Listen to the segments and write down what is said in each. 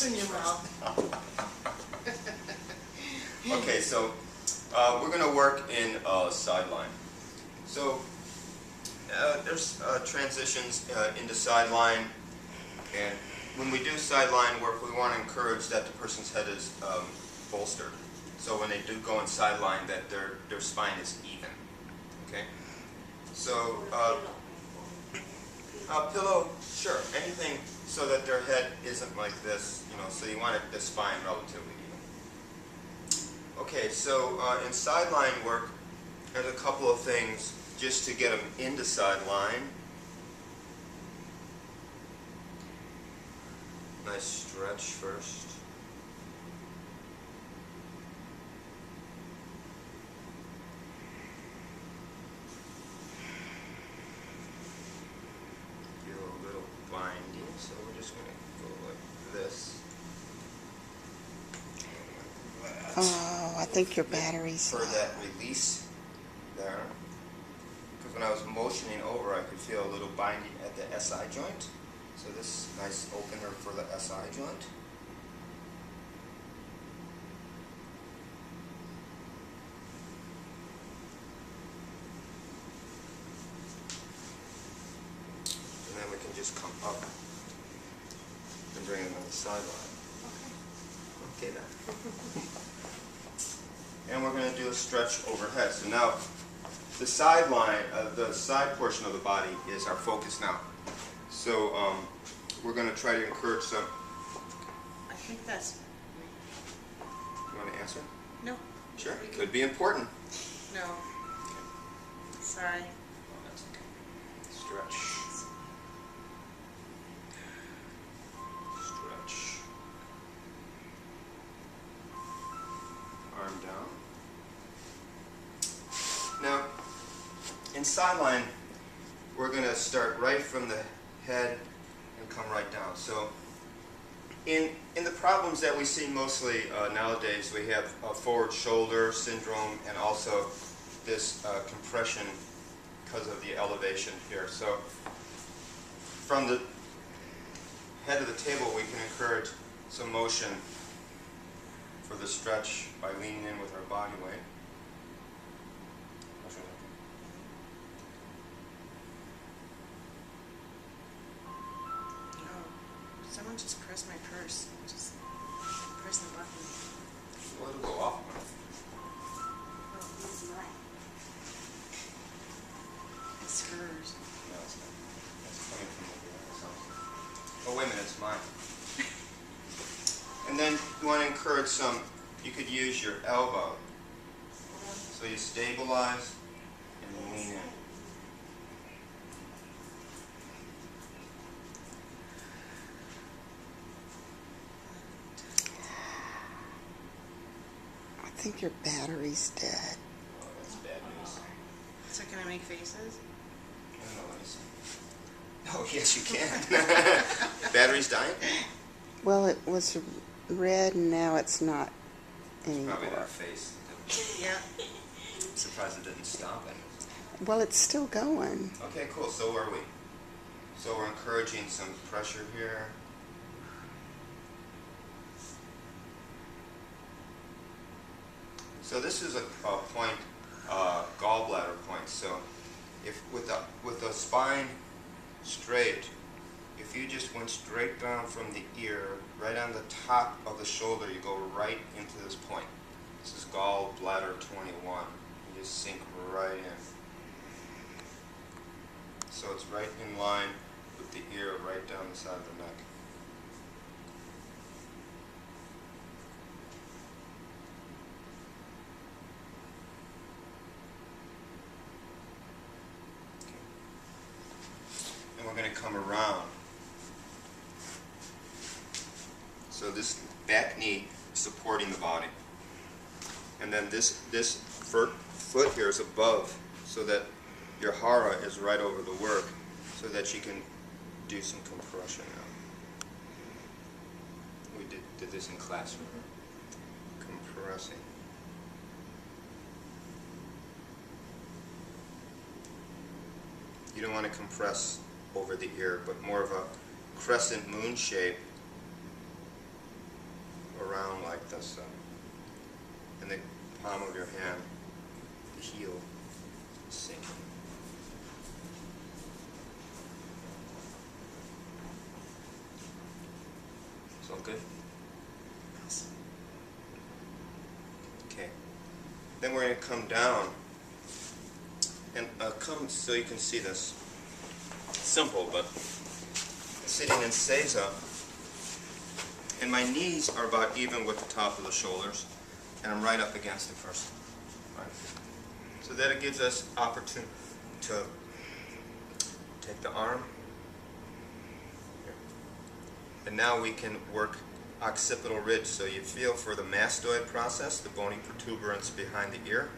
What's in your mouth? Okay, so we're going to work in sideline. So there's transitions into sideline, and when we do sideline work, we want to encourage that the person's head is bolstered. So when they do go in sideline, that their spine is even. Okay. So pillow, sure, anything so that their head isn't like this. You know, so you want the spine relatively even. Okay, so in sideline work, there's a couple of things just to get them into sideline. Nice stretch first. Feel a little binding, so we're just going to go like this. Oh, I think your battery's For that release there. Because when I was motioning over, I could feel a little binding at the SI joint. So this nice opener for the SI joint. And then we can just come up and bring it on the sideline. Okay then. And we're going to do a stretch overhead. So now the sideline, the side portion of the body is our focus now. So we're going to try to encourage some. I think that's... You want to answer? No. Sure. Could be important. No. Sorry. Oh, that's okay. Stretch. Stretch. Arm down. Now, in sideline, we're going to start right from the head and come right down. So in the problems that we see mostly nowadays, we have forward shoulder syndrome and also this compression because of the elevation here. So from the head of the table, we can encourage some motion for the stretch by leaning in with our body weight. Someone just pressed my purse. Just press the button. Well, it'll go off. It's hers. No, it's not. It's coming from over there. Oh, wait a minute, it's mine. And then you want to encourage some, you could use your elbow. So you stabilize and lean in. I think your battery's dead. Oh, that's bad news. So can I make faces? I don't know, let me see. Oh, yes, you can. Battery's dying? Well, it was red and now it's not anymore. Probably that face. Yeah. I'm surprised it didn't stop it. Well, it's still going. Okay, cool. So are we. So we're encouraging some pressure here. So this is a point, gallbladder point. So if with the spine straight, if you just went straight down from the ear, right on the top of the shoulder, you go right into this point. This is gallbladder 21. You just sink right in. So it's right in line with the ear, right down the side of the neck. And we're going to come around. So this back knee is supporting the body. And then this foot here is above, so that your hara is right over the work, so that you can do some compression now. We did this in class. Compressing. You don't want to compress over the ear, but more of a crescent moon shape around like this in the palm of your hand, the heel sinking. It's all good? Okay. Then we're going to come down and come so you can see this. Simple, but sitting in seiza, and my knees are about even with the top of the shoulders, and I'm right up against the person. Right. So that it gives us opportunity to take the arm, here. And now we can work occipital ridge, so you feel for the mastoid process, the bony protuberance behind the ear,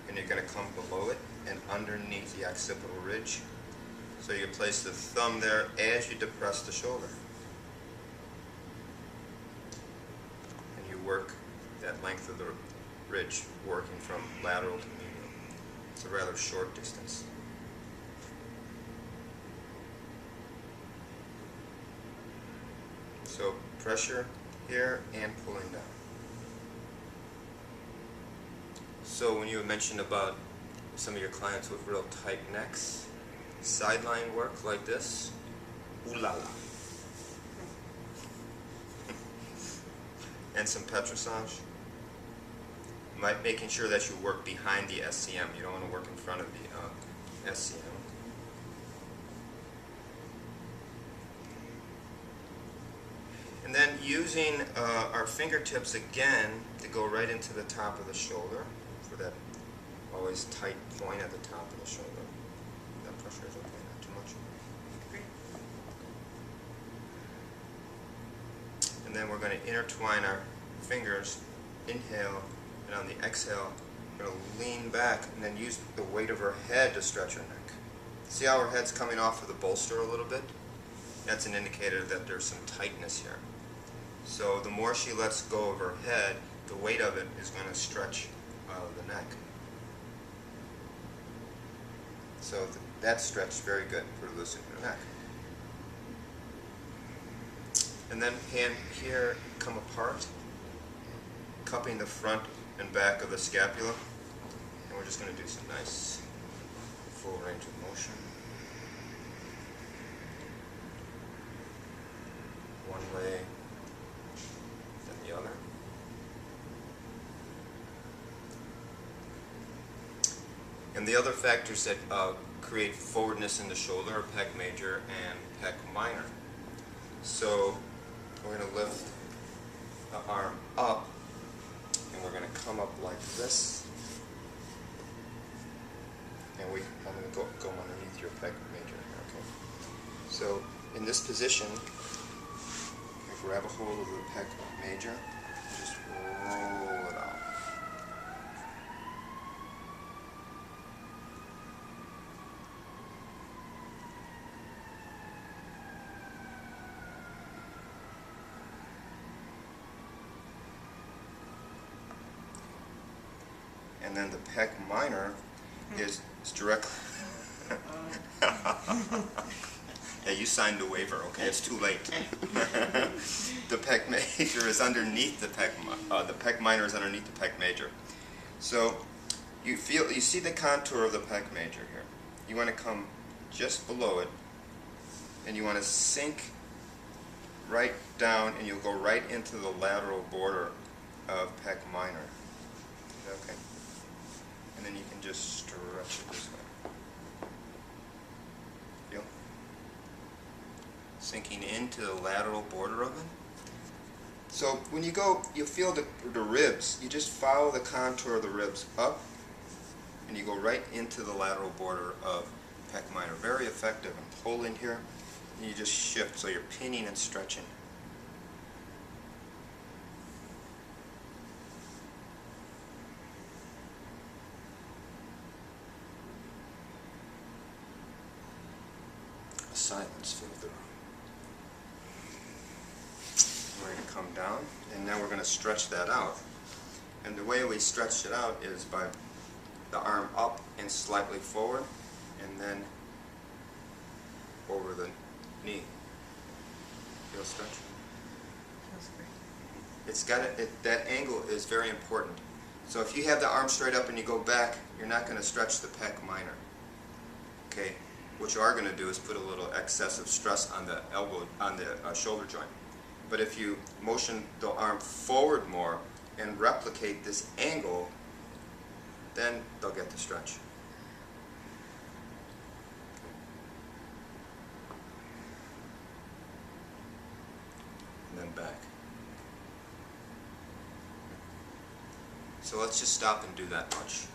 and you're going to come below it and underneath the occipital ridge. So you place the thumb there as you depress the shoulder. And you work that length of the ridge, working from lateral to medial. It's a rather short distance. So pressure here and pulling down. So when you mentioned about some of your clients with real tight necks, sideline work like this, ooh la la. And some petrissage. Making sure that you work behind the SCM. You don't want to work in front of the SCM. And then using our fingertips again to go right into the top of the shoulder for that always tight point at the top of the shoulder. That pressure is okay, not too much. Great. And then we're going to intertwine our fingers, inhale, and on the exhale, we're going to lean back and then use the weight of our head to stretch our neck. See how our head's coming off of the bolster a little bit? That's an indicator that there's some tightness here. So the more she lets go of her head, the weight of it is going to stretch the neck. So that stretch is very good for loosening the neck. And then hand here come apart, cupping the front and back of the scapula. And we're just going to do some nice full range of motion. One way, then the other. And the other factors that create forwardness in the shoulder are pec major and pec minor. So we're going to lift the arm up, and we're going to come up like this. And I'm going to go underneath your pec major here, okay? So in this position, you grab a hold of the pec major, just roll it out. And then the pec minor is directly. Yeah, you signed the waiver. Okay, it's too late. The pec major is underneath the pec minor is underneath the pec major. So you see the contour of the pec major here. You want to come just below it, and you want to sink right down, and you'll go right into the lateral border of pec minor. Okay. And then you can just stretch it this way. Feel? Sinking into the lateral border of it. So when you go, you feel the ribs. You just follow the contour of the ribs up, and you go right into the lateral border of pec minor. Very effective. And pull in here, and you just shift. So you're pinning and stretching. Silence filled the room. We're going to come down, and now we're going to stretch that out. And the way we stretch it out is by the arm up and slightly forward, and then over the knee. Feel stretch? Feels great. that angle is very important. So if you have the arm straight up and you go back, you're not going to stretch the pec minor. Okay, what you are going to do is put a little excessive stress on the elbow, on the shoulder joint. But if you motion the arm forward more and replicate this angle, then they'll get the stretch. And then back. So let's just stop and do that much.